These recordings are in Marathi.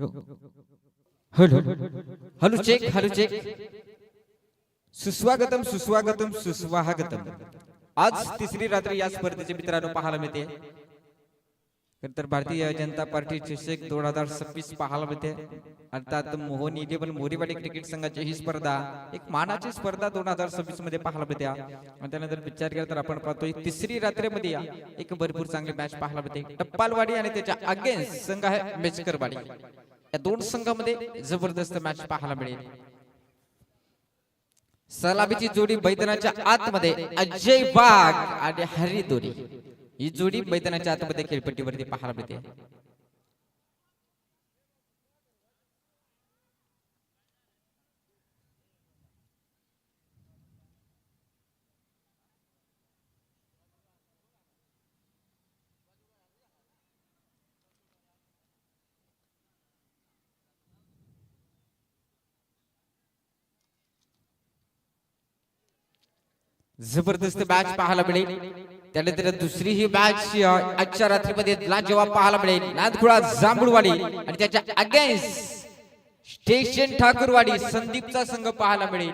Hello hello check hello check. सुस्वागतम सुस्वागतम सुस्वागतम. आज तिसरी रात्री या स्पर्धेचे मित्रांनो पाहायला मिळते. तर भारतीय जनता पार्टी चषक 2026 पाहायला मिळते. अर्थात मोहन इलेव्हन मोरीवाडी क्रिकेट संघाची ही स्पर्धा एक मानाची स्पर्धा 2026 मध्ये पाहायला मिळते. आणि त्यानंतर विचार केला तर आपण पाहतोय तिसरी रात्रीमध्ये एक भरपूर चांगली मॅच पाहायला मिळते. टप्पालवाडी आणि त्याच्या अगेन्स्ट संघ आहे मेचकरवाडी. या दोन संघामध्ये जबरदस्त मॅच पाहायला मिळेल. सलामीची जोडी मैदानाच्या आतमध्ये अजय वाघ आणि हरी दोरी ही जोडी मैदानाच्या आतमध्ये खेळपट्टीवरती पाहायला मिळते. जबरदस्त मॅच पाहायला मिळेल. त्यानंतर दुसरी ही मॅच आजच्या रात्रीमध्ये लाजवाब पाहायला मिळेल. नादखुळा जांभूळवाडी आणि त्याच्या अगेन्स्ट स्टेशन ठाकूरवाडी संदीपचा संघ पाहायला मिळेल.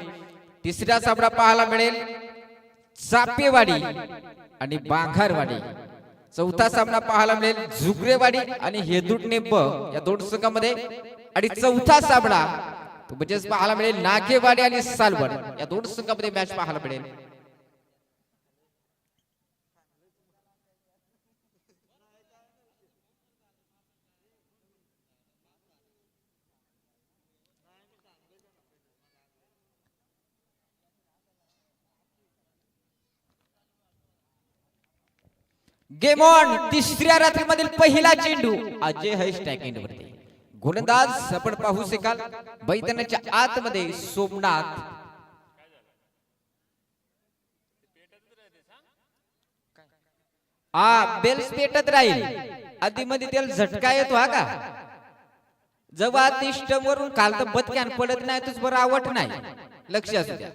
तिसरा सामना पाहायला मिळेल चापेवाडी आणि बांघारवाडी. चौथा सामना पाहायला मिळेल जुगरेवाडी आणि हेदुटनेब या दोन संघामध्ये. आणि चौथा सामना तो म्हणजेच पाहायला मिळेल नागेवाडी आणि सालवड या दोन संघामध्ये मॅच पाहायला मिळेल. Game on. तिसऱ्या रात्रीमधील पहिला चेंडू अजय है स्टॅकिंग वरती. गोलंदाज आपण पाहू शकाल मैदानाच्या आतमध्ये सोमनाथ. बेल्स पेटत राहील. आधीमध्ये त्याला झटका येतो हा का. जेव्हा ती स्टंप वरून काल तर बदक्यान पडत नाही तुझ बरं आवट नाही. लक्ष असू द्या.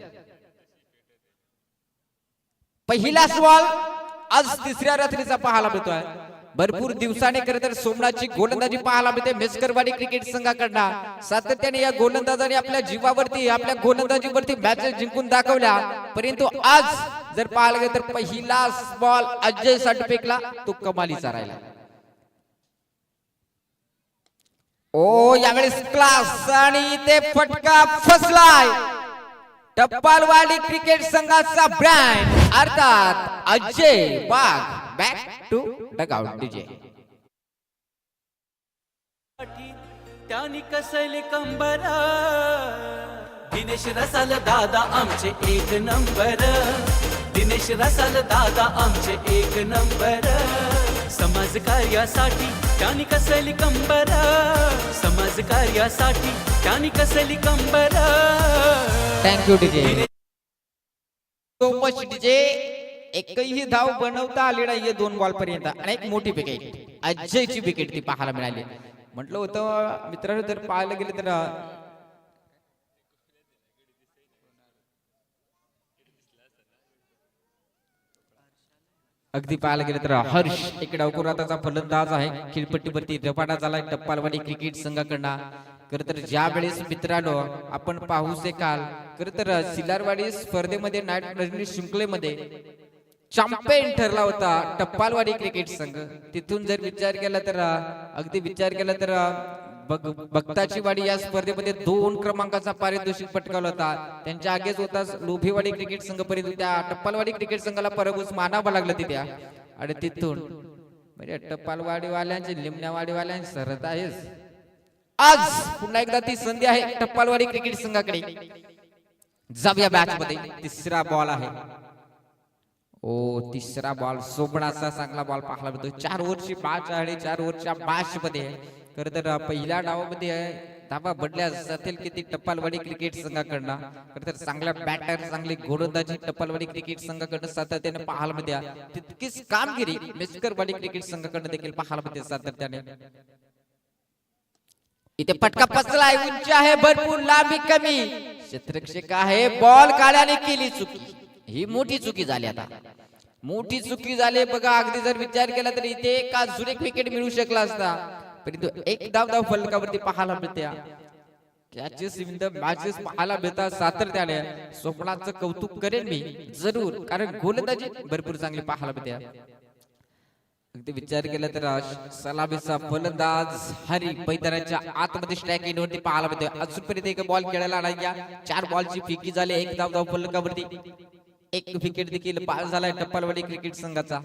पहिला सवाल आज तिसऱ्या रात्रीचा पाहायला मिळतोय. भरपूर दिवसाने खरं तर सोमनाथची गोलंदाजी पाहायला मिळते मेचकरवाडी क्रिकेट संघाकडनं. सातत्याने या गोलंदाजाने आपल्या जीवावरती आपल्या गोलंदाजीवरती मॅचेस जिंकून दाखवल्या. परंतु आज जर पाहायला गेलं तर पहिला बॉल अजय साठी फेकला तो कमालीचा राहिला. ओ यावेळेस क्लास आणि ते फटका फसलाय. टप्पालवाडी क्रिकेट संघाचा ब्रँड अर्थात Ajay Wagh. Back to dugout DJ. त्यानी कसले कंबर दिनेश रसाल दादा आमचे एक नंबर. दिनेश रसाल दादा आमचे एक नंबर. समाज कार्यासाठी त्यानी कसली कंबर. समाज कार्यासाठी त्यानी कसली कंबर. Thank you DJ. So much DJ. एकही धाव बनवता आली नाहीये 2 बॉल पर्यंत आणि एक मोठी विकेट अजयची विकेट ती पाहायला मिळाली. म्हटलं होतं मित्रांनो जर पाहायला गेले तर अगदी पाहायला गेलं तर हर्ष एक डावकुराताचा फलंदाज आहे. खेळपट्टीवरती रवाना झालाय टप्पालवाडी क्रिकेट संघाकडनं. खरं तर ज्या वेळेस मित्रांनो आपण पाहू शकाल खरं तर सिलारवाडी स्पर्धेमध्ये नाईट रजनी शृंखलेमध्ये चॅम्पियन ठरला होता टप्पालवाडी क्रिकेट संघ. तिथून जर विचार केला तर अगदी विचार केला तर भक्ताची वाडी या स्पर्धेमध्ये 2 क्रमांकाचा पारितोषिक पटकावला होता. त्यांच्या आगेच होता लोभेवाडी क्रिकेट संघ. परंतु त्या टप्पालवाडी क्रिकेट संघाला पराभूत मानावं लागलं तिथे. आणि तिथून म्हणजे टप्पालवाडीवाल्यांची लिमण्यावाडीवाल्यांची सरत आहेच. आज पुन्हा एकदा ती संधी आहे टप्पालवाडी क्रिकेट संघाकडे. जाऊया मॅच मध्ये. तिसरा बॉल आहे. तिसरा बॉल सोमनाथचा चांगला बॉल पाहायला मिळतो. 4 ओव्हरची मॅच आहे. 4 ओव्हरच्या मॅच मध्ये खरं तर पहिल्या डावामध्ये धावा बदल्या जातील किती टप्पालवाडी क्रिकेट संघाकडनं. खरं तर चांगला बॅटर चांगली गोलंदाजी टप्पालवाडी क्रिकेट संघाकडनं सातत्याने पाहायला मिळते. तितकीच कामगिरी मेचकरवाडी क्रिकेट संघाकडनं देखील पाहायला मिळते सातत्याने. इथे फटका फसलाय. उंची आहे भरपूर लांबी कमी. क्षेत्ररक्षक आहे. बॉल काढ्याने केली चुकी. ही मोठी चुकी झाली. आता मोठी चुकी झाली बघा. अगदी जर विचार केला तर इथे एक अजून एक विकेट मिळू शकला असता. परंतु एक धाव फलकावरती पाहायला मिळते. कॅचेस इन द मॅचेस पाहायला मिळतात सातत्याने. स्वप्नाचं कौतुक करेन मी जरूर, कारण गोलंदाजी भरपूर चांगली पाहायला मिळते. अगदी विचार केला तर सलामीचा फलंदाज हरी मैदानाच्या आतमध्ये स्ट्राईक इनवरती पाहायला मिळते. अजूनपर्यंत एक बॉल खेळायला नाही या. 4 बॉलची फिकी झाली. एक धाव फलकावरती. एक विकेट देखील पास झालाय टप्पालवाडी क्रिकेट संघाचा.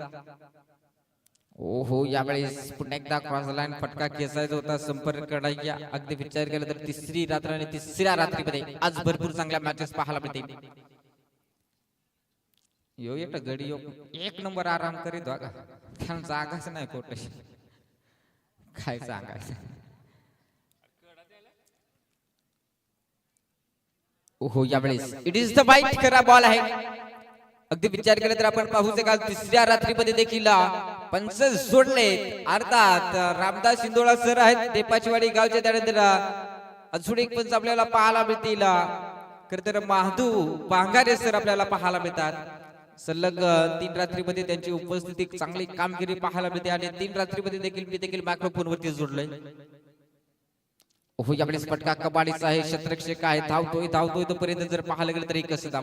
ओहो, यावेळेस पुन्हा एकदा क्रॉस लाईन फटका खेचायचा होता, संपर्क करायचा. अगदी विचार केला तर तिसरी रात्र आणि तिसऱ्या रात्रीमध्ये आज भरपूर चांगल्या मॅचेस पाहायला मिळतील. यो येत गडी यो एक नंबर आराम करीत बघा. कारण जागाच नाही कोट काय सांगायचं. ओहो, यावेळेस इट इज द वाईट खरा बॉल आहे. अगदी विचार केला तर आपण पाहू शकाल तिसऱ्या रात्रीमध्ये देखील पंच जोडले. अर्थात रामदास शिंदोळा सर आहेत देपाचीवाडी गावचे. त्यानंतर अजून एक पंच आपल्याला पाहायला मिळतील. खरं तर महादू बांगारे सर आपल्याला पाहायला मिळतात. सलग 3 रात्रीमध्ये त्यांची उपस्थिती चांगली कामगिरी पाहायला मिळते आणि 3 रात्रीमध्ये देखील मायक्रोफोन वरती जोडले. ओहो, यावेळेस फटका कबाडीचा आहे. क्षेत्ररक्षक आहे, धावतोय तोपर्यंत जर पाहायला गेलं तरी कसं धाव.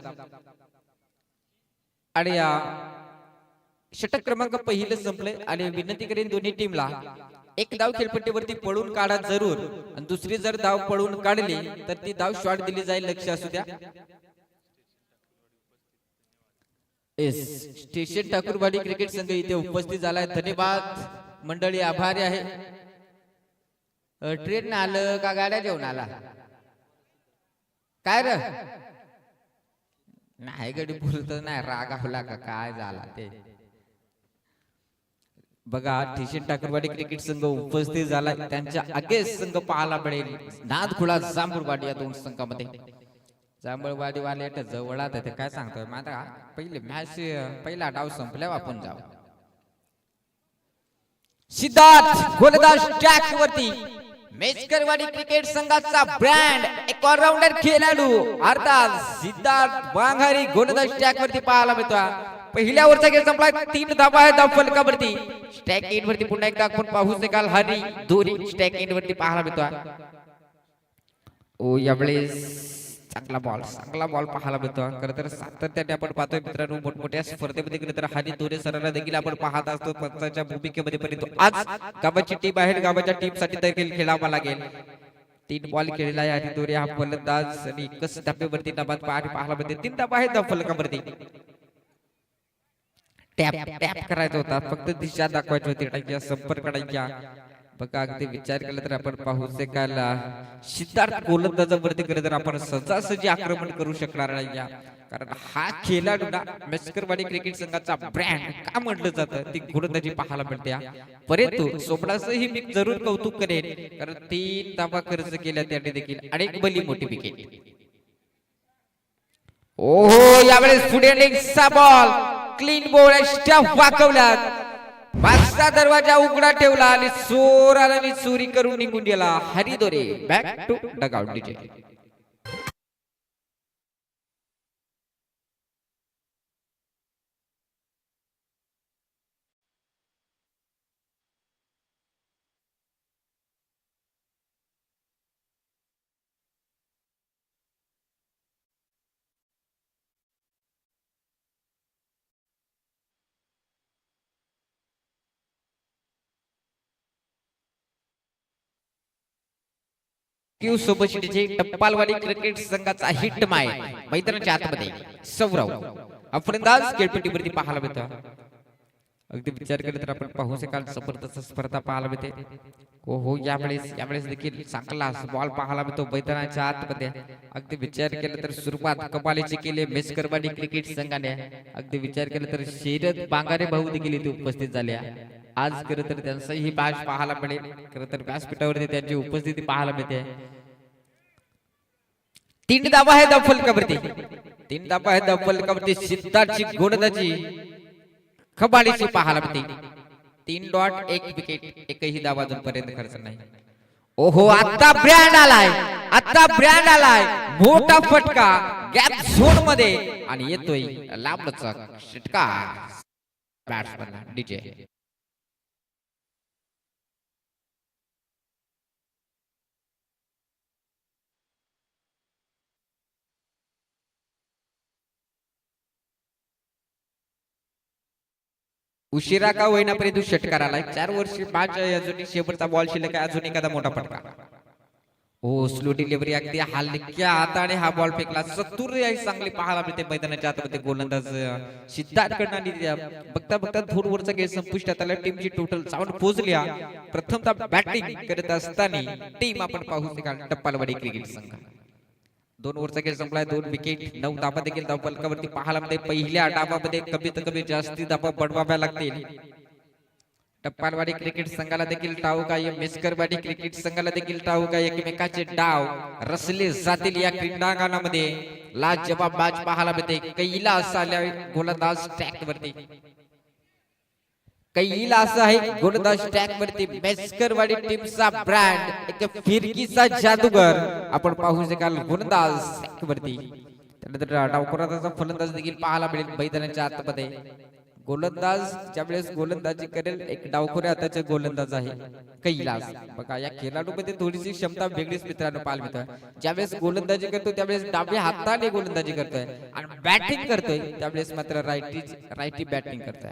आणि षटक क्रमांक पहिलं संपले आणि विनंती करेन दोन्ही टीमला एक धाव खेळपट्टीवरती पळून काढा जरूर. आणि दुसरी जर धाव पळून काढली तर ती धाव शॉट दिली जाईल, लक्ष असू द्या. स्टेशन ठाकूरवाडी क्रिकेट संघ इथे उपस्थित झालाय. धन्यवाद मंडळी, आभारी आहे. ट्रेन आलं का गाड्या घेऊन आला काय रे? नाही गडी बोलत नाही, रागावला का काय झाला ते बघा. स्टेशन ठाकूरवाडी क्रिकेट संघ उपस्थित झाला. त्यांच्या अगेन्स्ट संघ पाहायला मिळेल नादखुळा जांभूळवाडी. या 2 संघामध्ये जांभूळवाडी वाले जवळात ते काय सांगतोय माझा पहिले मॅच पहिला डाव संपल्यावर आपण जाऊ. सिद्धार्थ गोलंदाज ट्रॅक वरती मेचकरवाडी क्रिकेट संघाचा ब्रँड एक ऑलराऊंडर खेळाडू अर्थात सिद्धार्थ बांगारी गोलंदाज ट्रॅक वरती पाहायला मिळतो. पहिल्या ओव्हरचा खेळ संपला. 3 धावा आहेत धाव फलकावरती. स्ट्राईक एंड वरती पुन्हा एकदा आपण पाहू शकाल हरी दोरी स्ट्राईक एंड वरती पाहायला मिळतो. ओ, यावेळेस चांगला बॉल पाहायला मिळतो. खरं तर सातत्याने आपण पाहतोय मित्रांनो मोठमोठ्या स्पर्धेमध्ये गेलं तर हरी दोरे सरांना देखील आपण पाहत असतो पंचाच्या भूमिकेमध्ये. परंतु आज गावाची टीम आहे, गावाच्या टीम साठी देखील खेळावा लागेल. 3 बॉल खेळला आहे हरी दोरे हा फलंदाज आणि एकच धाब्यावरती नबाद पाहायला मिळते. 3 धाबा आहेत धाव फलकावरती. टॅप करायचा होता, फक्त दिशा दाखवायची होती, संपर्क करायचा. बघा अगदी विचार केला तर आपण पाहू शकाल सिद्धार्थ गोलंदाजावरती खरं तर आपण सहजासहजी आक्रमण करू शकणार नाही. कारण हा खेळाडू ना मेचकरवाडी क्रिकेट संघाचा ब्रँड का म्हटलं जातं ती गोलंदाजी पाहायला मिळते. परंतु सोपडाचंही मी जरूर कौतुक करेन, कारण 3 धावा खर्च केल्या त्याने देखील अनेक भली मोठी विकेट. ओहो, यावेळेस पुढे नेक्स्टचा बॉल क्लीन बॉल स्टंप वाकवला. मागचा दरवाजा उघडा ठेवला आणि चोराने चोरी करून निघून गेला. हरी दोरे बॅक टू डगआउट. डीजे सोबत टप्पालवाडी क्रिकेट संघाचा हिट माय मैदानाच्या आतमध्ये सौरव हा फलंदाज खेळपट्टीवरती पाहायला मिळतो. अगदी विचार केला तर आपण पाहू शकाल जबरदस्त स्पर्धा पाहायला मिळते. हो, यावेळेस देखील चांगला बॉल पाहायला मिळतो मैदानाच्या आतमध्ये. अगदी विचार केला तर सुरुवात कमालीची केली मेचकरवाडी क्रिकेट संघाने. अगदी विचार केला तर शरद बांगारे भाऊ देखील इथे उपस्थित झाले. आज खरं तर त्यांचाही मॅच पाहायला मिळेल. खरं तर व्यासपीठावरती त्यांची उपस्थिती पाहायला मिळते. 3 धावा आहेत धाव फलकावरती. 3 धावा आहेत धाव फलकावरती. सिद्धार्थची गोलंदाजी कबाडीची पाहायला मिळते. 3 डॉट 1 विकेट, एकही धाव अजूनपर्यंत खर्च नाही. ओहो, आता ब्रँड आलाय मोठा फटका गॅप झोन मध्ये आणि येतोय लांबचा षटकार बॅट्समन डीजे. उशिरा का होईना परंतु षटकार आलाय. 4 वर्ष 5 अजून शेवटचा बॉल शिल्लक आहे. अजून एखादा मोठा फटका. हो स्लो डिलिव्हरी अगदी हलक्या हाताने हा बॉल फेकला. चतुर आहे चांगली पाहायला मिळते मैदानाच्या आतमध्ये गोलंदाज सिद्धार्थ कडनानी. बघता बघता थोडवरचा खेळ संपुष्टात आला. टीमची टोटल 54 पोहोचली. प्रथमतः बॅटिंग करत असताना टीम आपण पाहू शकाल टप्पालवाडी क्रिकेट संघ. 2 ओव्हरचा खेळ संपलाय. 2 विकेट 9 धाबा देखील धावफलकावरती पाहायला मिळते. पहिल्या डावामध्ये कमीत कमी जास्ती धाबा बनवाव्या लागतील. टप्पालवाडी क्रिकेट संघाला देखील ठाऊक आहे. मेस्करवाडी क्रिकेट संघाला देखील ठाऊक आहे. एकमेकाचे डाव रचले जातील या क्रीडांगणामध्ये. लाजवाब मॅच पाहायला मिळते. कैलास आल्या गोलंदाज ट्रॅक वरती. कैलास आहे गोलंदाज ट्रॅक वरती. मेस्करवाडी टीमचा ब्रँड एक फिरकीचा जादूगर आपण पाहू शकाल गोलंदाज ट्रॅक वरती. त्यानंतर डावखोराचा फलंदाज देखील पाहायला मिळेल मैदानाच्या आतमध्ये. गोलंदाज ज्यावेळेस गोलंदाजी करेल एक डावखोऱ्या हाताचे गोलंदाज आहे कैलास. बघा या खेळाडूमध्ये थोडीशी क्षमता वेगळीच मित्रांनो पाहायला मिळते. ज्यावेळेस गोलंदाजी करतो त्यावेळेस डाव्या हाताने गोलंदाजी करतोय आणि बॅटिंग करतोय त्यावेळेस मात्र रायटी बॅटिंग करतोय.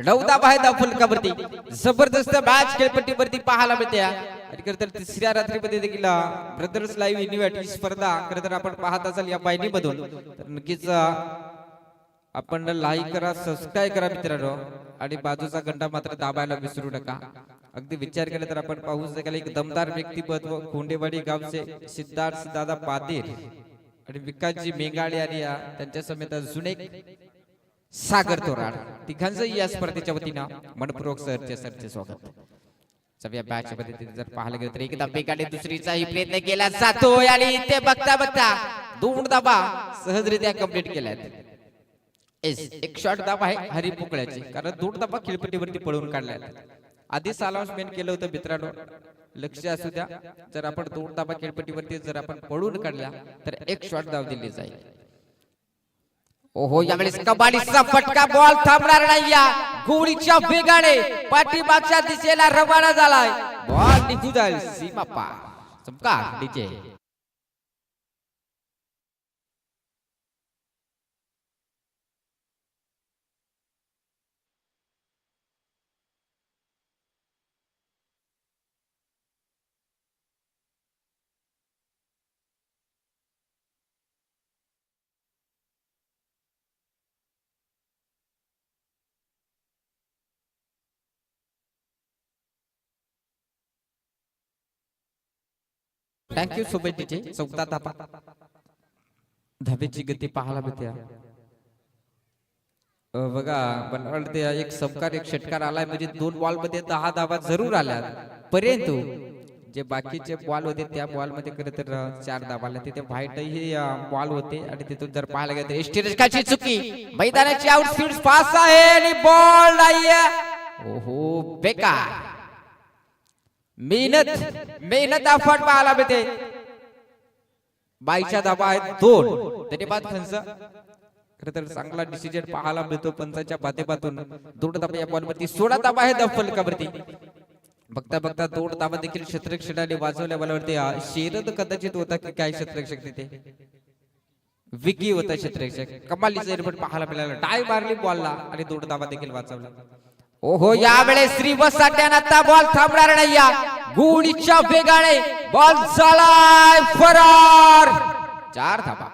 9 धाबा आहे धावफलकावरती. जबरदस्त मॅच खेळपट्टीवरती पाहायला मिळते. आणि खरं तिसऱ्या रात्रीमध्ये देखील ब्रदर्स लाईव्ह इन्व्हाइट ही स्पर्धा खरं आपण पाहत असाल या वाहिनीमधून तर नक्कीच आपण लाईक करा सबस्क्राईब करा मित्रांनो. आणि बाजूचा घंटा मात्र दाबायला विसरू नका. अगदी विचार केला तर आपण पाहू शकाल एक दमदार व्यक्तिमत्व खोंडेवाडी गावचे सिद्धार्थ दादा पाटील आणि विकासजी मेघाळे आणि त्यांच्या समेत अजून एक सागर तोराड तिघांचंही या स्पर्धेच्या वतीनं मनपूर्वक सरचे स्वागत. सगळ्या बॅच मध्ये जर पाहायला गेलं तर एकदा मेघाळे दुसरीचाही प्रयत्न केला जातोय आणि ते बघता बघता 2 धाबा सहजरित्या कंप्लीट केल्यात. एक शॉट धाबा आहे हरी पोकळ्याची कारण 2 धाबा खेळपट्टीवरती पळवून काढल्या. आधीच अनाउन्समेंट केलं होतं मित्रांनो लक्ष असू द्या. जर आपण 2 धाबा खेळपट्टीवरती जर आपण पळवून काढल्या तर एक शॉट धाव दिली जाईल. ओहो यावेळेस कबाडीचा फटका बॉल थांबणार नाही. या गोळीच्या वेगाने पाठीमागच्या दिशेला रवाना झालाय. बॉल निघून जाईल सीमा पार. चमकार डीजे. Thank you so much DJ. 14 धाबा धाबेची गती पाहायला मिळते. बघा मला वाटते एक समकार एक षटकार आलाय म्हणजे 2 बॉल मध्ये 10 धाबा जरूर आल्या. परंतु जे बाकीचे बॉल होते त्या बॉल मध्ये खरं तर 4 धाबा आल्या. तिथे व्हाईट ही बॉल होते आणि तिथून जर पाहायला गेलं तर एस्टिरकाची चुकी. मैदानाची आउटफील्ड पास आहे आणि बॉल नाहीये. ओहो बेकार मेहनत अफाट पाहायला मिळते. बाईच्या धाबा आहेत 2 तरी बाद खंच खरं तर चांगला डिसिजन पाहायला मिळतो पंचाच्या माध्यमातून. 2 धाबा या बॉलवरती 16 धाबा आहे धावफलकावरती. बघता बघता 2 धाबा देखील क्षेत्ररक्षकाने वाजवल्या. मला वाटते शेरद कदाचित होता की काय क्षेत्ररक्षक तिथे विकी होता क्षेत्ररक्षक. कमालीचा एअरबट पाहायला मिळाला. टाय मारली बॉलला आणि 2 धाबा देखील वाचवला. ओहो यावेळेस श्रीवसाट्यानं बॉल थांबणार नाही. या गुणीच्या वेगाने बॉल झालाय फरार. 4 धाबा.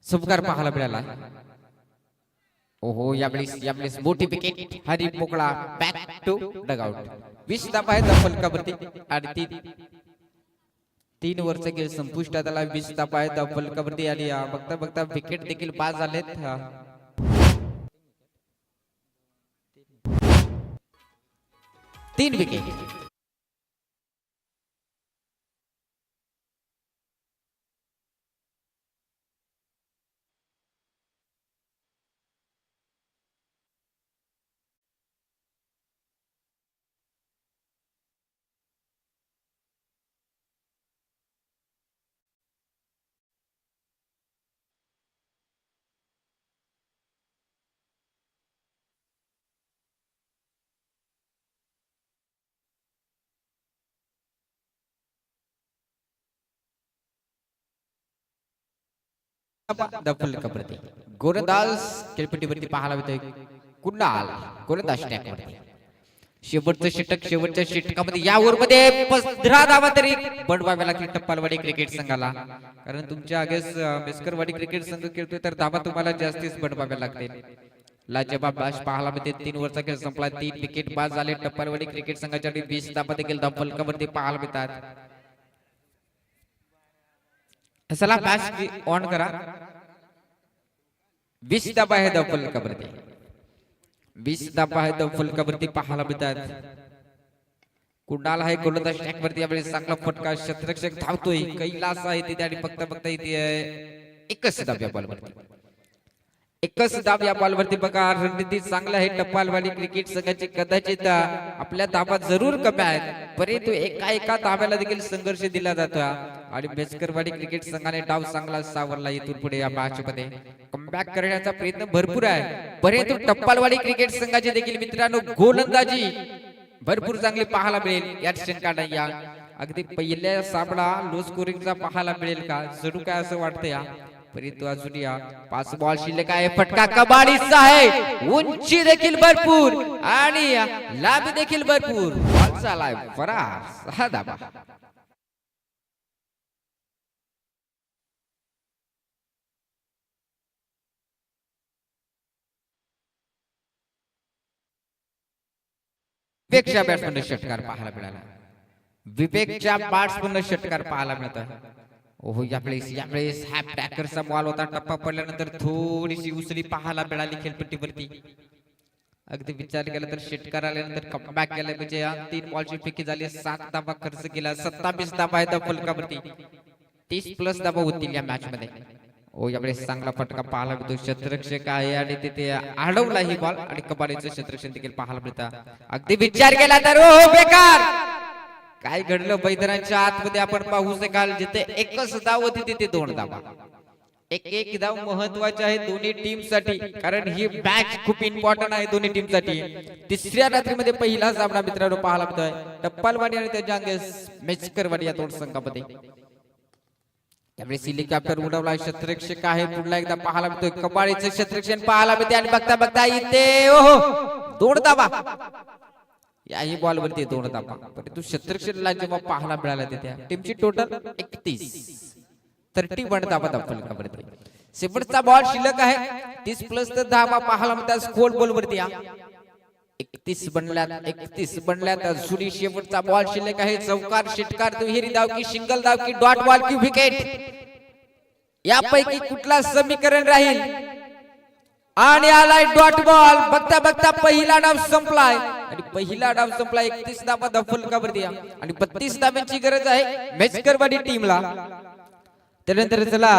सबकार पाहायला मिळाला. ओहो यावेळेस मोठी wicket Hari Pokala back to dugout. 20 धाबा आहे धावफलकावरती आणि 3 ओव्हरचा खेळ संपुष्टात आला. 20 धाबा आहे धावफलकावरती आणि बघता बघता विकेट देखील बाद झालेत. 3 विकेट. दफल कबरती गोलंदाज खेळपट्टीवरती पाहायला मिळतोय कुणाल गोलंदाज स्टॅकवरती शेवटचं षटक शेवटच्या षटकामध्ये या ओव्हरमध्ये 15 धावा तरी बनवाव्या लागतील टप्पालवाडी क्रिकेट संघाला कारण तुमच्या आगेस मेस्करवाडी क्रिकेट संघ खेळतोय तर धावा तुम्हाला जास्तीच बनवाव्या लागतील लाजवाब बाश पाहायला मिळते 3 ओव्हरचा खेळ संपला 3 विकेट बाद झाले टप्पालवाडी क्रिकेट संघाच्या 20 धावा देखील फलकावरती पाहायला मिळतात चला मॅच ऑन करा 20 धावा आहे फलकावरती 20 धावा आहे फलकावरती पाहायला मिळतात कुणाल आहे गोलंदाज स्ट्राईकवरती यावेळी चांगला फटका क्षेत्ररक्षक धावतोय कैलास आहे तिथे आणि फक्त इथे एकच धाव या बॉलवरती एकच धाव या बॉलवरती बघा रणनीती चांगला आहे टप्पालवाडी क्रिकेट संघाची कदाचित आपल्या धावा जरूर कमी आहेत परंतु एका धाव्याला देखील संघर्ष दिला जातो आणि बेसकरवाडी क्रिकेट संघाने डाव चांगला सावरला इथून पुढे या मॅच मध्ये कमबॅक करण्याचा प्रयत्न भरपूर आहे परंतु टप्पालवाडी क्रिकेट संघाची देखील मित्रांनो गोलंदाजी भरपूर चांगली पाहायला मिळेल यात शंका नाही या अगदी पहिल्या सामना लो स्कोरिंगचा पाहायला मिळेल का जरूर काय असं वाटतं या परंतु अजून या 5 बॉल शिल्लक आहे फटका कबाडीचा आहे उंची देखील भरपूर आणि लांबी देखील भरपूर बॉल चालाय फरार 6 धावा विवेकच्या बॅट्समन षटकार पाहायला मिळाला विवेकच्या बॅट्समन षटकार पाहायला मिळत ओहो यावेळेस हॅप टॅकरचा बॉल होता टप्पा पडल्यानंतर थोडीशी उसळी पाहायला मिळाली खेळपट्टीवरती अगदी विचार केला तर षटकार आल्यानंतर कमबॅक केला म्हणजे 3 बॉलची फेकी झाली 7 धावा खर्च केला 27 धावा आहेत फलकावरती 30+ धावा होतील या मॅच मध्ये ओ यावेळेस चांगला फटका पाहायला मिळतो क्षेत्ररक्षक आहे आणि तिथे अडवला ही बॉल आणि कबाडीचं क्षेत्ररक्षण देखील पाहायला मिळतं अगदी विचार केला तर ओ बेकार काय घडलं मैदानाच्या आतमध्ये आपण पाहू शकाल जिथे एकच धाव होती तिथे 2 धावा एक धाव महत्वाची आहे दोन्ही टीम साठी कारण ही मॅच खूप इम्पॉर्टंट आहे दोन्ही टीम साठी तिसऱ्या रात्रीमध्ये पहिला सामना मित्रांनो पाहायला मिळतोय टप्पालवाडी आणि त्याच्या अंगेस मेचकरवाडी या दोन संघामध्ये यावेळी हेलिकॉप्टर उडवला क्षेत्ररक्षक आहे पुन्हा एकदा पाहायला मिळतोय कबाडीचं क्षेत्ररक्षण पाहायला मिळते आणि बघता इथे ओहो 2 धावा याही बॉल वरती 2 धावा परंतु क्षेत्ररक्षणाला जेव्हा पाहायला मिळाला तिथे टीमची टोटल 31 धावा फलकावरती शेवटचा बॉल शिल्लक आहे 30+ धावा पाहायला मिळतात स्कोर बॉल वरती 31 बनल्यात सुरी शेवटचा बॉल शिल्लक आहे चौकार षटकार दुहेरी धाव की सिंगल धाव की डॉट बॉल की विकेट यापैकी कुठला समीकरण राहील आणि आलाय डॉट बॉल बघता पहिला डाव संपलाय आणि पहिला डाव संपला 31 धावा फलकावरती आणि 32 धावांची गरज आहे मेचकरवाडी टीमला त्यानंतर चला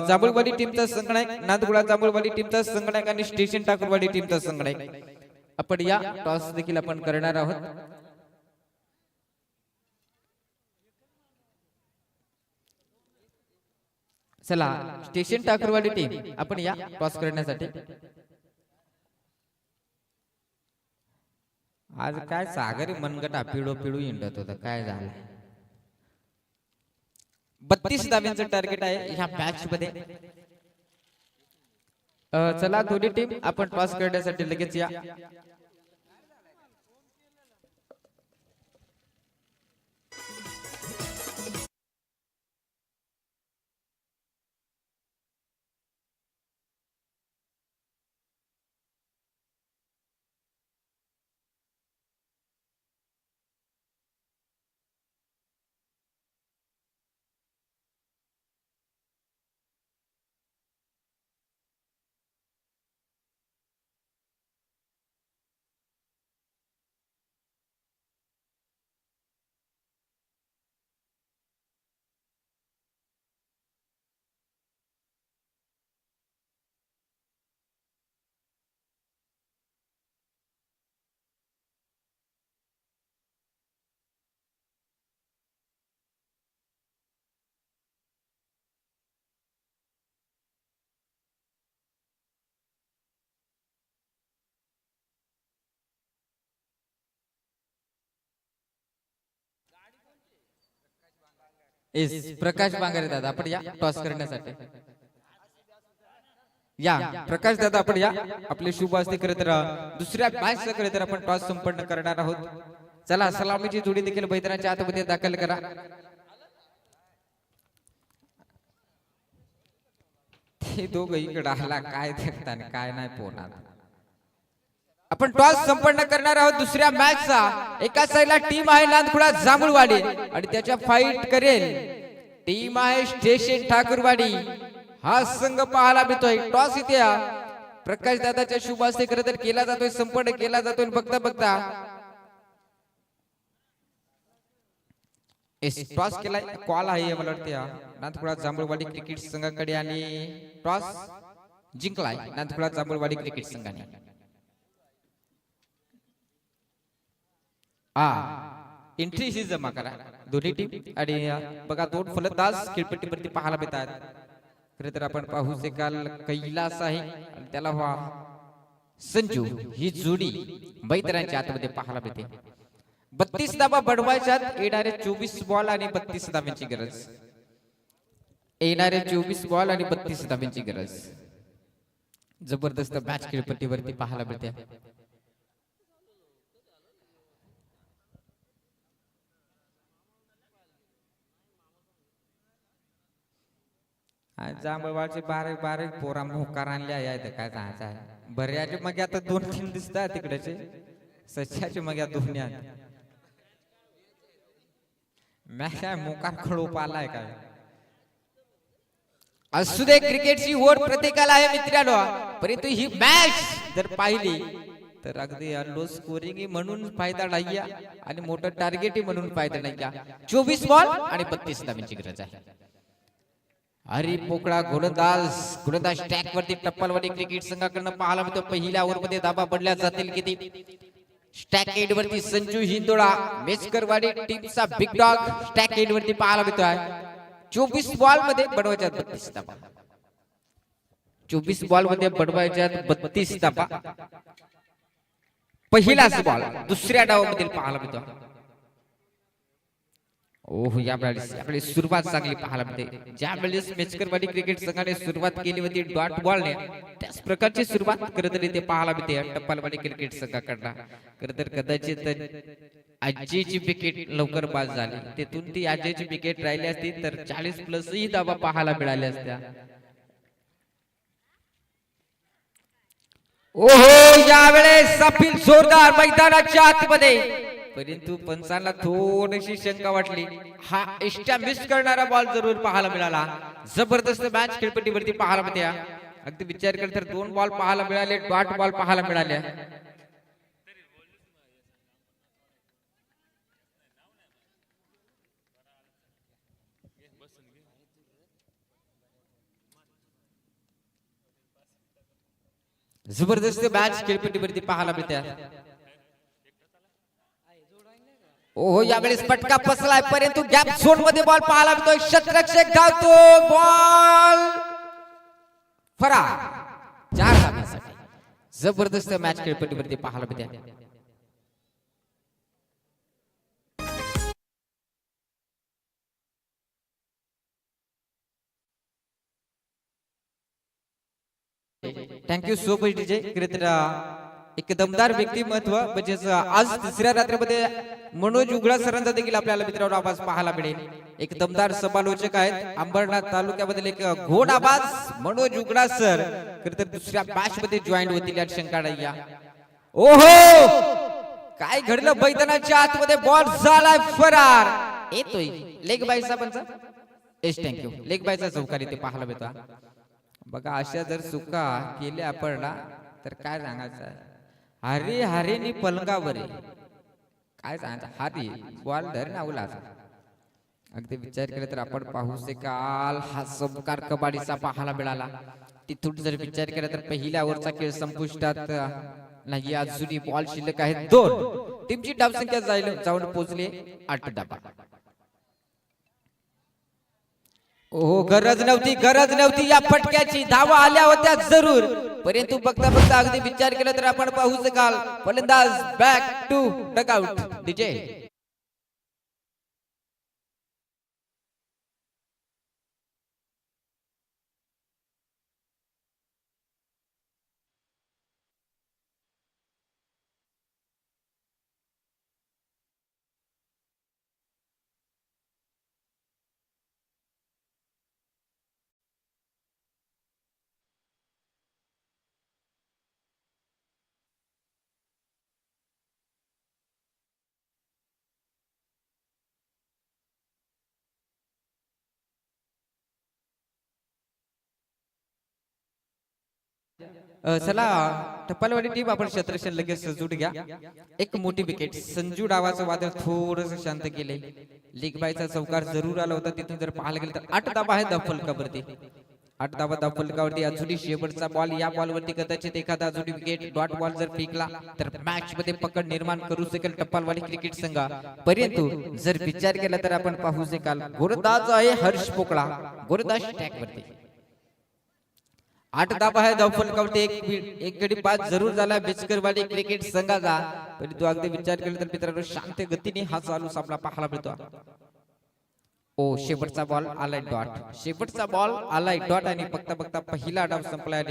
जांभूळवाडी टीमचा संघनायक नांदगुडा जांभूळवाडी टीमचा संघनायक आणि स्टेशन ठाकूरवाडी टीमचा संघनायक आपण या टॉस देखील आपण करणार आहोत चला स्टेशन ठाकूरवाडी टीम आपण या टॉस करण्यासाठी आज काय सागरी मनगटा पिळू इंडत होता काय झालं 32 धाव्यांचं टार्गेट आहे ह्या मॅच मध्ये चला दोन्ही टीम आपण टॉस करण्यासाठी लगेच या प्रकाश बांगरे दादा आपण या टॉस करण्यासाठी या प्रकाश दादा आपण या आपले शुभ असते खरं तर दुसऱ्या मॅच खरं तर आपण टॉस संपन्न करणार आहोत. चला सलामीची जोडी देखील मैदानाच्या आतमध्ये दाखल करा. ते दोघं इकडे आला काय देखताना काय नाही पोहणार. आपण टॉस संपन्न करणार आहोत दुसऱ्या मॅचचा. एका साईडला टीम आहे नांदखुळा जांभूळवाडी आणि त्याच्या फाईट करेल टीम आहे स्टेशन ठाकूरवाडी. हा संघ पाहायला मिळतोय. टॉस इथे प्रकाश दादाच्या शुभ हस्ते खरं तर केला जातोय, संपन्न केला जातोय. बघता बघता टॉस केलाय, कॉल आहे मला वाटतं नांदखुळा जांभूळवाडी क्रिकेट संघाकडे आणि टॉस जिंकलाय नांदखुळा जांभूळवाडी क्रिकेट संघाने. एंट्री ही जमा करा दोन्ही टीम आणि बघा दोन फलंदाज खेळपट्टीवरती पाहायला मिळतात. खरं तर आपण पाहू शकाल कैलास आहे आणि त्याला संजू ही जोडी मैदानाच्या आतमध्ये पाहायला मिळते. 32 धावा बनवायच्यात. येणारे 24 बॉल आणि 32 धाव्यांची गरज. येणारे 24 बॉल आणि 32 धाव्यांची गरज. जबरदस्त मॅच खेळपट्टीवरती पाहायला मिळते. जांभळवाडचे बारीक बारीक पोरा मोकार आणल्या आहेत काय सांगायचं आहे. बऱ्याचे मग आता 2-3 दिसतात तिकडेचे. सच्याचे मग या दोन्ही मॅच काय मोकार खळूप आलाय काय. असू दे क्रिकेटची ओढ प्रत्येकाला आहे मित्रांनो. परंतु ही मॅच जर पाहिली तर अगदी लो स्कोरिंग म्हणून फायदा नाही आणि मोठं टार्गेट म्हणून फायदा नाही. 24 बॉल आणि 32 धावांची गरज आहे. हरी पोकळा गोलंदाज स्टॅक वरती टप्पलवाडी क्रिकेट संघाकडून पाहायला मिळतो. पहिल्या ओव्हरमध्ये धाबा पडल्या जातील किती. स्टॅक एंड वरती संजू हिंदोळा मेचकरवाडी टीमचा बिग डॉग स्टॅक एंड वरती पाहायला मिळतोय. 24 बॉल मध्ये बनवायच्या 32 धाबा. 24 बॉल मध्ये बनवायच्या 32 धाबा. पहिलाच बॉल दुसऱ्या डावामध्ये पाहायला मिळतो. ओह यावेळेस आपली सुरुवात चांगली पाहायला मिळते. ज्यावेळेस मेचकरवाडी क्रिकेट संघाने सुरुवात केली होती डॉट बॉलने त्याच प्रकारची सुरुवात करत ते पाहायला मिळते टप्पलवाडी क्रिकेट संघाकडनं. खरं तर कदाचित आजीची विकेट लवकर बाद झाली. तिथून ती आजीची विकेट राहिली असती तर 40+ ही धावा पाहायला मिळाल्या असत्या. ओहो यावेळेस अपील जोरदार मैदानाच्या आतमध्ये. परंतु पंचांना थोडीशी शंका वाटली. हा एक्स्ट्रा मिस करणारा बॉल जरूर पाहायला मिळाला. जबरदस्त मॅच खेळपट्टीवरती पाहायला मिळते. अगदी विचार केला तर 2 बॉल पाहायला मिळाले, डॉट बॉल पाहायला मिळाले. जबरदस्त मॅच खेळपट्टीवरती पाहायला मिळते. ओहो यावेळेस पटका फसलाय परंतु गॅप झोन मध्ये बॉल पाहायला मिळतोय. शतरक्षक धावतो बॉल फरार 4 धावांसाठी. जबरदस्त मॅच खेळपट्टीवरती पाहायला मिळते. Thank you so much DJ. एक दमदार व्यक्तिमत्व म्हणजेच आज तिसऱ्या रात्रीमध्ये मनोज उघडा सरांचा देखील आपल्याला मित्रांनो आवाज पाहायला मिळेल. एक दमदार समालोचक आहेत. अंबरनाथ तालुक्यामधील एक घोड आवाज मनोज उघडा सर खरं तर दुसऱ्या मॅच मध्ये जॉईन होतील यात शंका नाही. ओहो काय घडलं मैदानाच्या आतमध्ये बॉल झालाय फरार. येतोय लेग बायचा पंच. एस थँक्यू लेग बायचा चौकारी ते पाहायला मिळतो. बघा अशा जर चुका केल्या आपण ना तर काय सांगायचं. हरी हरीनी पलंगावर काय सांगायचं. हरी बॉल धर ना उला. अगदी विचार केला तर आपण पाहू शकाल हा चमत्कार कबाडीचा पाहायला मिळाला. तिथून जर विचार केला तर पहिल्या ओव्हरचा खेळ संपुष्टात नाही. अजूनही बॉल शिल्लक आहेत 2. टीमची धावसंख्या जाऊन पोहोचली 8 धावा. ओहो गरज नव्हती या फटक्याची. धावा आल्या होत्या जरूर परंतु बघता बघता अगदी विचार केला तर आपण पाहू शकाल फलंदाज बॅक टू डकआउट डीजे. चला टप्पालवाडी टीम आपण क्षेत्रक्षण लगेच सजूट घ्या. एक मोठी विकेट संजू डावाचं वादळ थोडंसं शांत केले. लीग बायचा चौकार जरूर आला होता. तिथून जर पाहायला गेलं तर 8 धाबा आहे धाव फलकावरती. 8 धाबा धाव फलकावरती. अजूनही शेवटचा बॉल. या बॉलवरती कदाचित एखादा अजून विकेट डॉट बॉल जर फेकला तर मॅच मध्ये पकड निर्माण करू शकेल टप्पालवाडी क्रिकेट संघ. परंतु जर विचार केला तर आपण पाहू शकाल गोरदाज आहे हर्ष पोकळा. गोरदाज स्टॅक वरती 8 धाबा आहे धाव फलकावरती. एक गडी पास जरूर झाला बेचकरवाडी क्रिकेट संघाचा. परंतु अगदी विचार केला तर मित्रांनो शांत गतीने हा चालू सामना पाहायला मिळतो. ओ शेवटचा बॉल आलाय डॉट. शेवटचा बॉल आलाय डॉट आणि बघता बघता पहिला डाव संपला.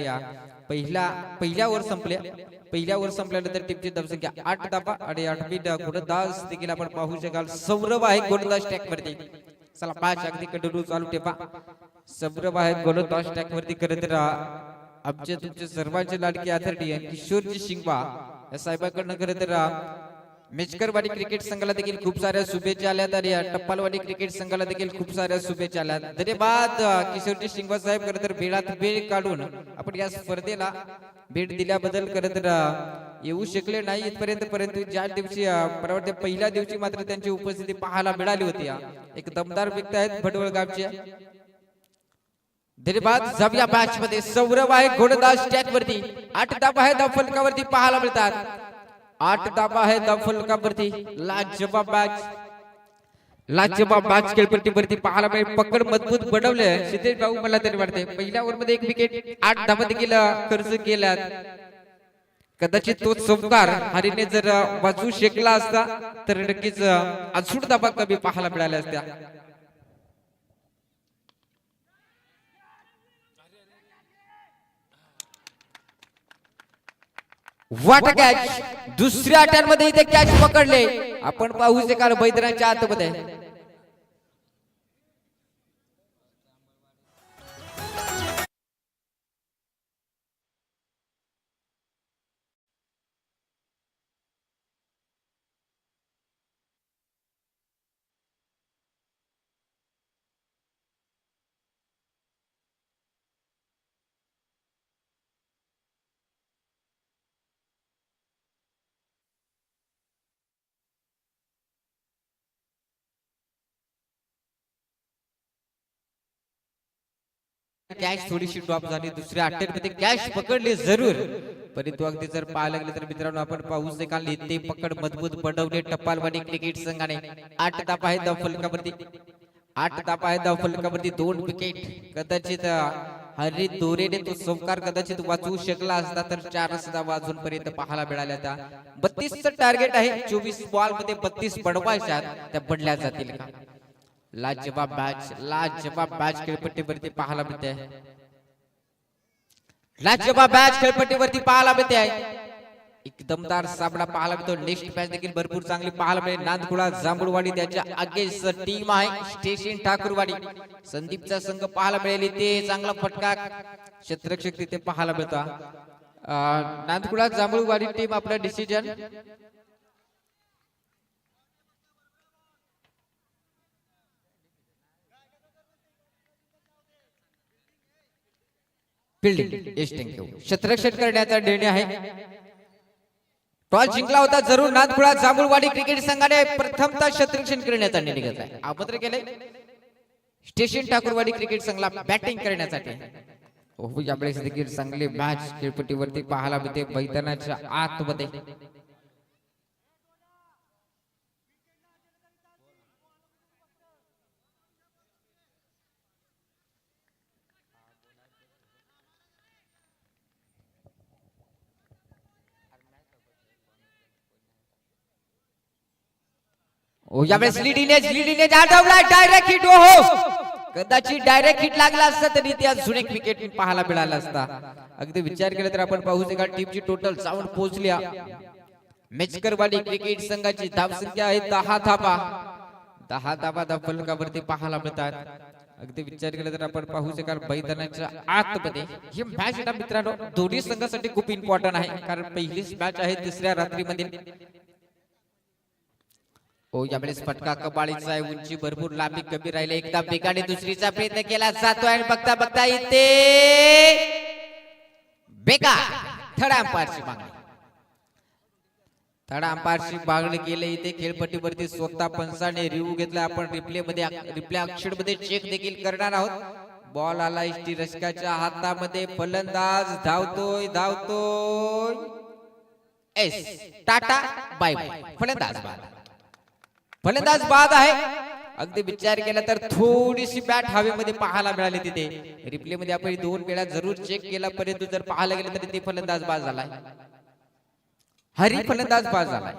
पहिल्या ओव्हर संपल्यानंतर टीमची धावसंख्या 8 धाबा आणि 8वी गोलंदाज देखील आपण पाहू शकाल सौरभ आहे गोलंदाज टॅक वरती. चला पाच अगदी कंटिन्यू चालू ठेवा. सौरभ आहे गोलंदाज टॅक वरती. करत आमचे तुमचे सर्वांचे लाडके अथॉरिटी किशोरजी शिंगवा या साहेबांकडनं खरं मेचकरवाडी क्रिकेट संघाला देखील खूप साऱ्या शुभेच्छा आल्यात आणि टप्पालवाडी क्रिकेट संघाला देखील खूप साऱ्या शुभेच्छा आल्यात. धन्यवाद किशोरजी शिंगवा साहेब. खरं तर वेळात वेळ काढून आपण या स्पर्धेला भेट दिल्याबद्दल खरं तर येऊ शकले नाही इथपर्यंत. परंतु ज्या दिवशी परवाच्या पहिल्या दिवशी मात्र त्यांची उपस्थिती पाहायला मिळाली होती. एक दमदार व्यक्ती आहेत भटवळ गावचे. धन्यवाद. जाऊया मॅच मध्ये. सौरभ आहे गोलंदाज टॅक वरती. 8 धाबा आहे धाव फलकावरती पाहायला मिळतात. 8 धाबा आहे धाव फलकावरती. लाजवाब मॅच खेळपट्टीवरती पाहायला मिळेल. पकड मजबूत बनवले सिद्धेश भाऊ मला तरी वाटते. पहिल्या ओव्हर मध्ये 1 विकेट 8 धाबा देखील खर्च केल्यात. कदाचित तो चौकार हरीने जर वाचू शकला असता तर नक्कीच अजून धाबा कमी पाहायला मिळाल्या असत्या. वाट कॅच. दुसऱ्या अटॅकमध्ये इथे कॅच पकडले. आपण पाहू शकाल मैदानाच्या आतमध्ये. कॅच थोडीशी ड्रॉप झाली. दुसऱ्या अटेम्प्टमध्ये कॅच पकडली जरूर. परंतु अगदी जर पाहायला गेलं तर मित्रांनो आपण पाहू शकाल ते पकड मजबूत बनवले टप्पालवाडी क्रिकेट संघाने. 8 धाबा आहे धाव फलकावरती. 8 धाबा आहे धाव फलकावरती. 2 विकेट. कदाचित हरी दोरेने तो चौकार कदाचित वाचवू शकला असता तर 4 धावा अजूनपर्यंत पाहायला मिळाल्या. त्या 32 टार्गेट आहे. 24 बॉल मध्ये 32 बनवायच्या त्या बनल्या जातील का? लाजवाब मॅच खेळपट्टीवरती पाहायला मिळते. लाजवाब मॅच खेळपट्टीवरती पाहायला मिळते. एक दमदार सामना पाहायला मिळतो. नेक्स्ट मॅच देखील भरपूर चांगली पाहायला मिळेल. नांदकुळा जांभूळवाडी त्याच्या अगेन्स्ट टीम आहे स्टेशन ठाकूरवाडी. संदीपचा संघ पाहायला मिळेल. ते चांगला फटका क्षेत्ररक्षक तिथे पाहायला मिळतो. नांदकुळा जांभूळवाडी टीम आपला डिसिजन. क्षेत्ररक्षण करण्याचा निर्णय आहे. टॉस जिंकला होता जरूर नांदकुळा जांभूळवाडी क्रिकेट संघाने प्रथमतः क्षेत्ररक्षण करण्याचा निर्णय घेतलाय. आमंत्रण केले स्टेशन ठाकूरवाडी क्रिकेट संघाला बॅटिंग करण्यासाठी. यावेळेस देखील चांगली मॅच खेळपट्टीवरती पाहायला मिळते मैदानाच्या आतमध्ये. यावेळेस लीडिनेज आठवला. Direct hit. कदाचित डायरेक्ट हिट लागला असता तरी त्या अजून एक विकेट पाहायला मिळाला असता. अगदी विचार केला तर आपण पाहू शकाल टीमची टोटल जाऊन पोहोचल्या. मेचकरवाडी क्रिकेट संघाची धावसंख्या आहे 10 धाबा. 10 धाबा धाव फलकावरती पाहायला मिळतात. अगदी विचार केला तर आपण पाहू शकाल मैदानाच्या आतमध्ये ही मॅच ना मित्रांनो दोन्ही संघासाठी खूप इम्पॉर्टंट आहे. कारण पहिलीच मॅच आहे तिसऱ्या रात्रीमध्ये. यावेळेस फटका कबाळीचा आहे. उंची भरपूर लांबी कमी राहिले. एकदा बेगाने दुसरीचा प्रयत्न केला जातोय आणि बघता बघता इथे बेकार थर्ड अंपायरची मागणी. थर्ड अंपायरची मागणी केली. इथे खेळपट्टीवरती स्वतः पंचाने रिव्ह्यू घेतला. आपण रिप्ले अक्षर मध्ये चेक देखील करणार आहोत. बॉल आला इष्टी रक्षकाच्या हातामध्ये. फलंदाज धावतोय धावतोय. एस टाटा बाय बाय. फलंदाज बाद आहे. अगदी विचार केला तर थोडीशी बॅट हवेमध्ये पाहायला मिळाली तिथे. रिप्ले मध्ये आपण 2 वेळा जरूर चेक केला, परंतु जर पाहायला गेलं तर ते फलंदाज बाद झालाय. हरी फलंदाज बाद झालाय.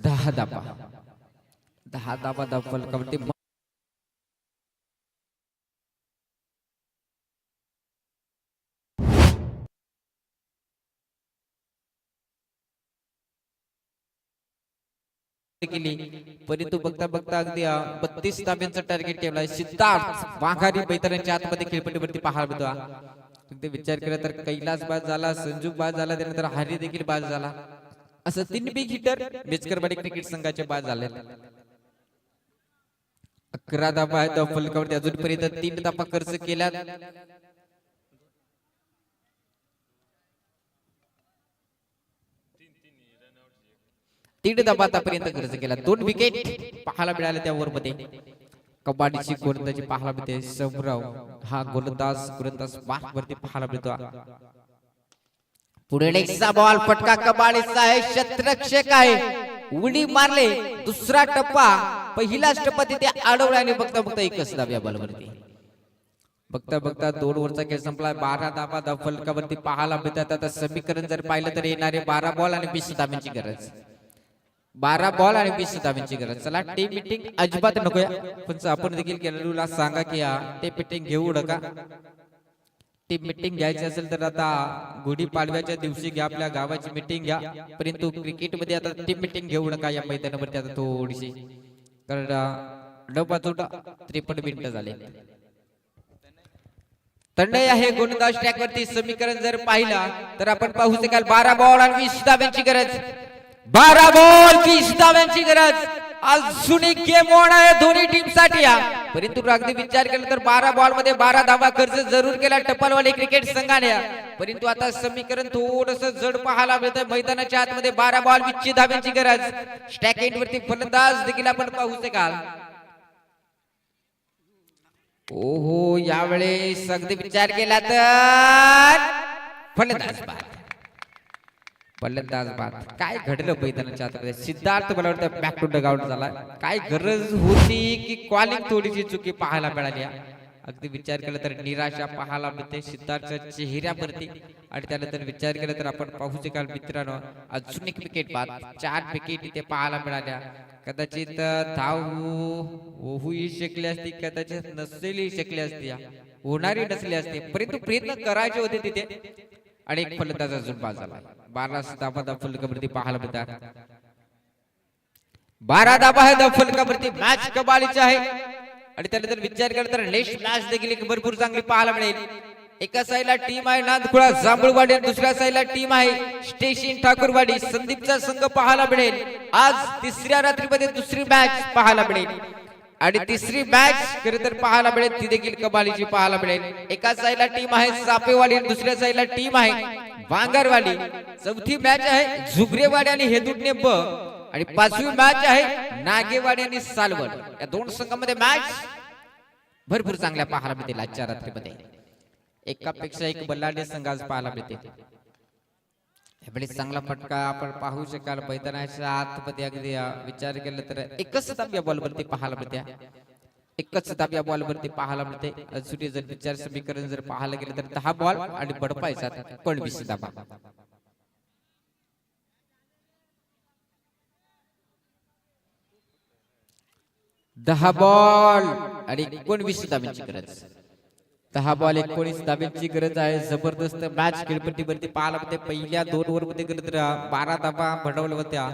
10 धाबा फलकावरती परंतु बघता बघता अगदी 32 धाब्यांचा टार्गेट ठेवलाय. सिद्धार्थ वाघारी बैतरणाच्या आतमध्ये खेळपट्टीवरती पाहायला मिळतो. अगदी विचार केला तर कैलास बाद झाला, संजू बाद झाला, त्यानंतर हरी देखील बाद झाला. असं 3 बिग हिटर बेचकरवाडी क्रिकेट संघाचे बाद झाले. 11 धाबा आहेत फलकावरती. अजूनपर्यंत 3 धाबा खर्च केल्या. 3 धाबा आतापर्यंत खर्च केला. 2 विकेट पाहायला मिळाल्या त्या ओव्हर मध्ये. कबड्डीची गोलंदाजी पाहायला मिळते. समराव हा गोलंदाज मार्क वरती पाहायला मिळतो. पुढे नेक्स्टचा बॉल फटका कबाडीचा आहे. क्षेत्ररक्षक आहे. उडी मारले. दुसरा टप्पा पहिलाच टप्पा तिथे अडवल्याने बघता बघता एकच धाब या बॉलवरती. बघता बघता 2 ओव्हरचा खेळ संपला. 12 धाबा फलकावरती पाहायला मिळतात. आता समीकरण जर पाहिलं तर येणारे 12 बॉल आणि 20 धाब्यांची गरज. 12 बॉल आणि 20 धाब्यांची गरज. चला टीम मीटिंग अजिबात नकोया, पण आपण देखील खेळाडूला सांगा की ते मीटिंग घेऊ नका. टीम मीटिंग घ्यायची असेल तर आता गुढीपाडव्याच्या दिवशी घ्या, आपल्या गावाची मीटिंग घ्या. परंतु क्रिकेट मध्ये आता टीम मीटिंग घेऊ नका या मैदानावरती आता थोडीशी, कारण 53 मिनिटं झाले. तंडे आहे गोलंदाज ट्रॅक वरती. समीकरण जर पाहिला तर आपण पाहू शकाल 12 बॉल आणि 20 धाब्यांची गरज. 12 बॉल 20 धाब्यांची गरज. अजून एक गेम ऑन आहे दोन्ही टीम साठी. परंतु अगदी विचार केला तर 12 बॉल मध्ये 12 धावा खर्च जरूर केला टप्पालवाडी क्रिकेट संघाने. परंतु आता समीकरण थोडस जड पाहायला मिळतंय. मैदानाच्या आतमध्ये 12 बॉल 20 धाब्यांची गरज. स्टॅक एंड वरती फलंदाज देखील आपण पाहू शकाल. ओहो, यावेळेस अगदी विचार केला तर फलंदाज बाद. काय घडलं मैदानाच्या आतमध्ये. सिद्धार्थ मला वाटतं बॅक टू डग आउट झाला. काय गरज होती की कॉलिंग थोडीशी चुकी पाहायला मिळाली. अगदी विचार केला तर निराशा पाहायला मिळते सिद्धार्थच्या चेहऱ्यावरती. आणि त्यानंतर विचार केला तर आपण पाहू शकाल मित्रांनो, अजून एक विकेट बाद. 4 विकेट इथे पाहायला मिळाल्या. कदाचित धाव होऊही शकली असती, कदाचित नसेलही शकली असती, होणारी नसली असती, परंतु प्रयत्न करायचे होते तिथे. आणि एक फलंदाज अजून बाद झाला. 12 धाबा फलकावरती पाहायला मिळतात. 12 धाबा आहे फलकावरती. मॅच कबाडीची आहे. आणि त्यानंतर विचार केला तर नेक्स्ट मॅच देखील एक भरपूर चांगली पाहायला मिळेल. एका साईडला टीम आहे नांदखुळा जांभूळवाडी, दुसऱ्या साईडला टीम आहे स्टेशन ठाकूरवाडी. संदीपचा संघ पाहायला मिळेल. आज 3ऱ्या रात्रीमध्ये दुसरी मॅच पाहायला मिळेल. आणि 3री मॅच खरं तर पाहायला मिळेल ती देखील कबाडीची पाहायला मिळेल. एका साईडला टीम आहे सापेवाडी, दुसऱ्या साईडला टीम आहे वांगरवाडी. 4थी मॅच आहे झुगरेवाडी आणि हेदुटणे ब. आणि 5वी मॅच आहे नागेवाडी आणि सालवड. या 2 संघांमध्ये मॅच भरपूर चांगल्या पाहायला मिळतील आजच्या रात्रीमध्ये. एकापेक्षा एक बल्लाढ्य संघ आज पाहायला मिळते. चांगला फटका आपण पाहू शकाल. मैदानाच्या आतमध्ये अगदी विचार केला तर एकच धाब या बॉलवरती पाहायला मिळते. एकच धाब या बॉलवरती पाहायला मिळते. अजून जर विचार समीकरण जर पाहायला गेलं तर 10 बॉल आणि बडपायचा 19 धाबा. दहा बॉल आणि 19 धाब्यांची गरज. 10 बॉल 19 धाब्यांची गरज आहे. जबरदस्त मॅच खेळपट्टीवरती पाहायला मिळते. पहिल्या 2 ओव्हर मध्ये गेलं तर 12 धाबा भडवल्या होत्या.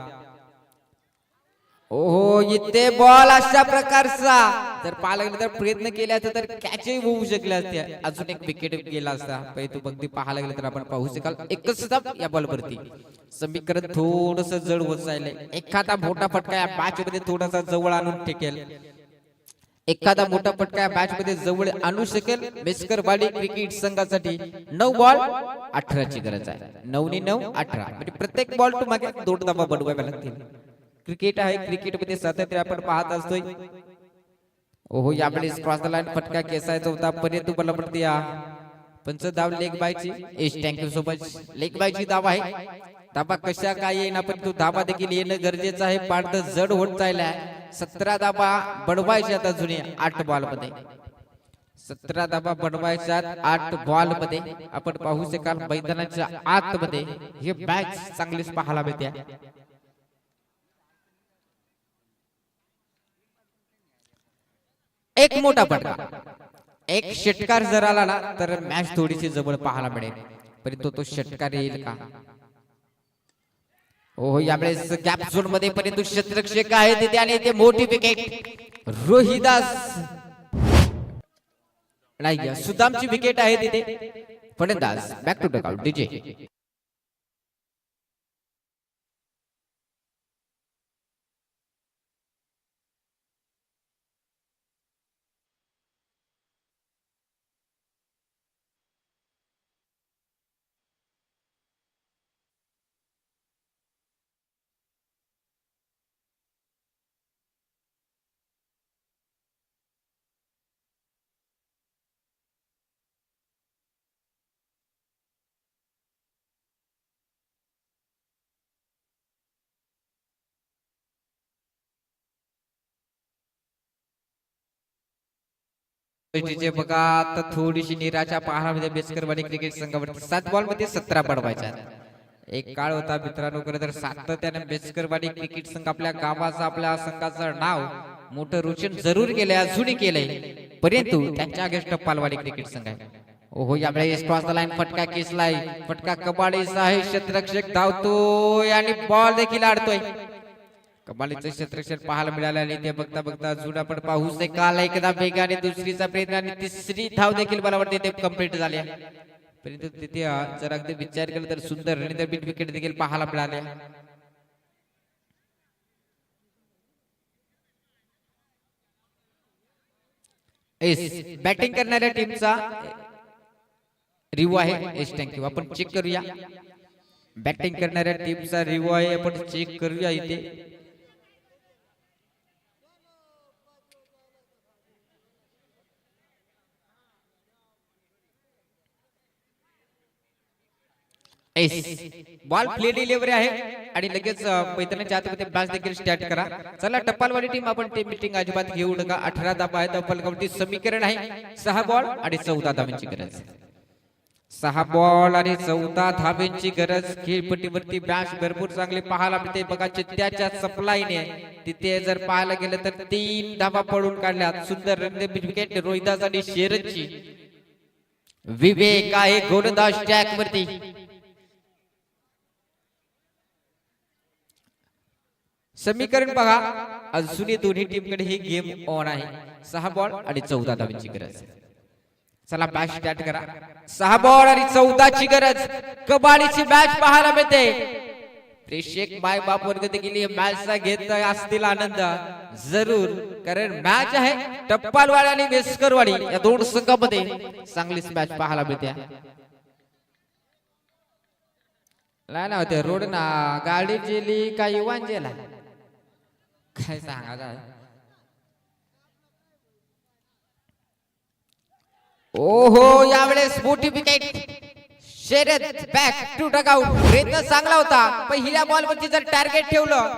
ओहो, इथे बॉल अशा प्रकारचा जर पाहायला गेलं तर प्रयत्न केले असते तर कॅचही होऊ शकले असते. अजून एक विकेट गेला असता. परंतु बघती पाहायला गेलं तर आपण पाहू शकाल एकच धाब या बॉलवरती. समीकरण थोडस जड होत चाललंय. एखादा मोठा फटका या मॅच मध्ये थोडासा जवळ आणून टेकेल. एखादा मोठा फटका मॅच मध्ये जवळ आणू शकेल मेस्करवाडी क्रिकेट संघासाठी 9 बॉल 18 ची गरज आहे. 9 ने 9 18 म्हणजे प्रत्येक बॉल टू मागे 2 धावा बनवाव्या लागतील. क्रिकेट आहे, क्रिकेट मध्ये सातत्य आपण पाहत असतोय. ओहो यावेळेस क्रॉस द लाईन फटका केसायचा होता पर्यंत बला पडते या पंच धाव लेग बायची एस थँक्यू सो मच. लेग बायची धाव आहे. धाबा कशा काय येईना पण तो धाबा देखील येणं गरजेचं आहे. पार्ट जड होत चाललाय. 17 धाबा बनवायचे आता जुने 8 बॉल मध्ये. 17 धाबा बनवायच्या 8 बॉल मध्ये. आपण पाहू शकाल मैदानाच्या आत मध्ये हे मॅच चांगलीच पाहायला मिळते. एक मोठा फटका एक षटकार जर आला ना तर मॅच थोडीशी जवळ पाहायला मिळेल. परंतु तो षटकार येईल का? ओहो यावेळेस गॅप झोन मध्ये परंतु क्षेत्ररक्षक आहे तिथे आणि ते मोठी विकेट रोहिदास नाही सुदामची विकेट आहे तिथे. फलंदाज बॅक टू डगआउट डीजे. बघा आता थोडीशी निराशा पाहायला बेसकरवाडी क्रिकेट संघावरती 7 बॉल मध्ये 17 पडवायच्या. एक काळ होता मित्रांनो खरं तर सातत्याने बेसकरवाडी क्रिकेट संघ आपल्या गावाचं आपल्या संघाचं नाव मोठं रोशन जरूर केलंय अजूनही केलंय. परंतु त्यांच्या अगेन्स्ट टप्पालवाडी क्रिकेट संघ आहे. ओहो यावेळेस क्रॉस द लाईन फटका केसलाय. फटका कबाडीचा आहे. क्षेत्ररक्षक धावतोय आणि बॉल देखील अडतोय. कमालीचं क्षेत्ररक्षण पाहायला मिळालं आणि ते बघता बघता अजून आपण पाहू शकाल एकदा वेगाने दुसरीचा प्रयत्न आणि तिसरी धाव देखील मला वाटते ते कंप्लीट झाले. परंतु तिथे जर अगदी विचार केला तर सुंदर रणनीतिक विकेट देखील पाहायला मिळाले. बॅटिंग करणाऱ्या टीमचा रिव्ह्यू आहे. एस थँक्यू आपण चेक करूया. बॅटिंग करणाऱ्या टीमचा रिव्ह्यू आहे आपण चेक करूया इथे. बॉल प्ले डिलिव्हरी आहे आणि लगेच मैदानाच्या आतमध्ये बॅच देखील स्टार्ट करा. चला टप्पालवाडी टीम आपण ते मीटिंग अजिबात घेऊ नका. 18 धाबा आहे. टप्पालवाडी समीकरण आहे 6 बॉल आणि 14 धाब्यांची गरज. 6 बॉल आणि 14 धाब्यांची गरज. खेळपट्टीवरती बॅच भरपूर चांगली पाहायला मिळते. बघा चित्त्याच्या सप्लायने तिथे जर पाहायला गेलं तर 3 धाबा पडून काढल्यात. सुंदर विकेट रोहिदास आणि शेरची. विवेक आहे गोलंदाज ट्रॅक वरती. समीकरण बघा अजूनही दोन्ही टीमकडे ही गेम ऑन आहे. 6 बॉल आणि 14 धाब्यांची गरज. चला मॅच स्टार्ट करा. 6 बॉल आणि 14 ची गरज. कबाडीची मॅच पाहायला मिळते. प्रेक्षक माय बाप वर्ग देखील मॅचचा घेत असतील आनंद जरूर. कारण मॅच आहे टप्पालवाडी आणि बेसकरवाडी या दोन संघामध्ये चांगलीच मॅच पाहायला मिळते. नाही ना होते रोड ना गाडी गेली काही वांजेला काय सांगा. ओहो यावेळेस मोठी विकेट. शर्यत बॅक टू डगआउट. प्रयत्न चांगला होता. पहिल्या बॉल वरती जर टार्गेट ठेवलं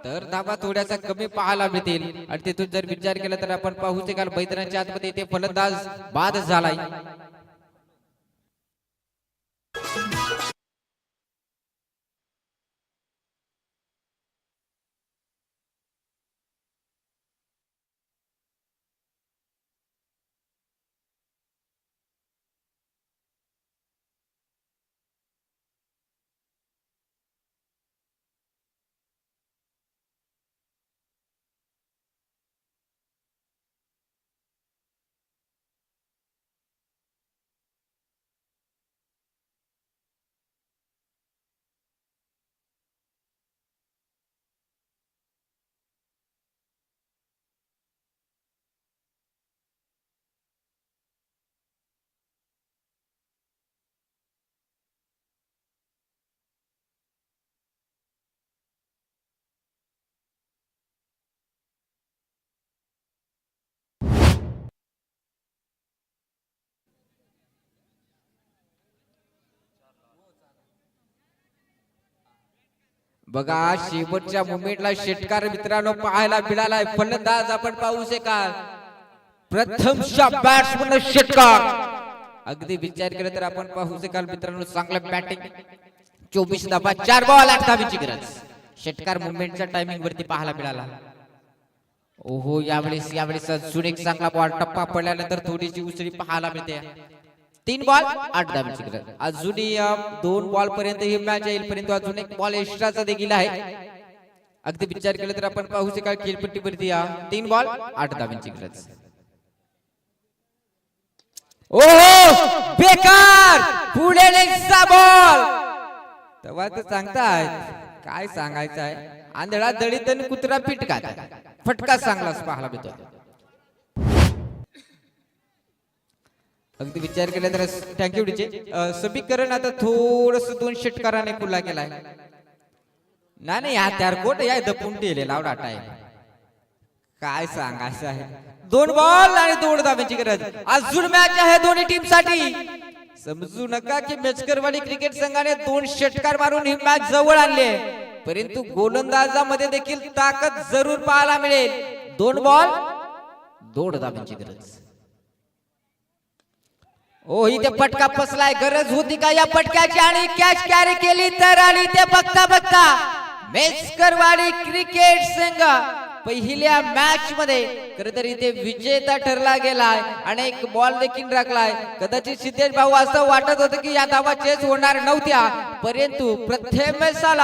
तर धाबा थोड्यासा कमी पाहायला मिळतील. आणि तिथून जर विचार केला तर आपण पाहू शकाल मैदानाच्या आतमध्ये ते फलंदाज बाद झालाय. बघा शेवटच्या मुमेंटला षटकार मित्रांनो पाहायला मिळालाय. फलंदाज आपण पाहू शकाल प्रथम बॅट्समन षटकार. अगदी विचार केला तर आपण पाहू शकाल मित्रांनो चांगलं बॅटिंग. 24 धावा 4 बॉल 8 धावांची गरज. षटकार मुवमेंटच्या टायमिंग वरती पाहायला मिळाला. ओहो यावेळेस अजून एक चांगला बॉल टप्पा पडल्यानंतर थोडीशी उसळी पाहायला मिळते. 3 बॉल 8 धावांची गरज. अजूनही 2 बॉल पर्यंत ही मॅच येईल, परंतु अजून एक बॉल एक्स्ट्राचा देखील आहे. अगदी विचार केला तर आपण पाहू शकाल खेळपट्टीवरती 3 बॉल 8 धावांची गरज. ओहो बेकार पुढे नेक्स्टचा बॉल. तेव्हा तर सांगतायत काय सांगायचं आहे. आंधळा दळीत आणि कुत्रा पिटका. फटका चांगलाच पाहायला मिळतो. अगदी विचार केला तर थँक्यू डीजे. समीकरण आता थोडस 2 षटकाराने खुला केलाय. नाही या त्यारकोट या दपून ठेवलेला आवडाटा आहे. काय सांगायचं आहे. 2 बॉल आणि 2 धावांची गरज. अजून मॅच आहे दोन्ही टीम साठी. समजू नका की मेचकरवाडी क्रिकेट संघाने 2 षटकार मारून ही मॅच जवळ आणली, परंतु गोलंदाजामध्ये देखील ताकद जरूर पाहायला मिळेल. 2 बॉल 2 धावांची गरज. ओ इथे फटका फसलाय. गरज होती का या फटक्याची आणि कॅच कॅरी केली तर आली. ते बघता बघता मेचकरवाडी क्रिकेट संघ पहिल्या मॅच मध्ये खरं तर इथे विजेता ठरला गेलाय आणि एक बॉल देखील राखलाय. कदाचित सिद्धेश भाऊ असं वाटत होतं की या धावा चेस होणार नव्हत्या, परंतु प्रथमेश आला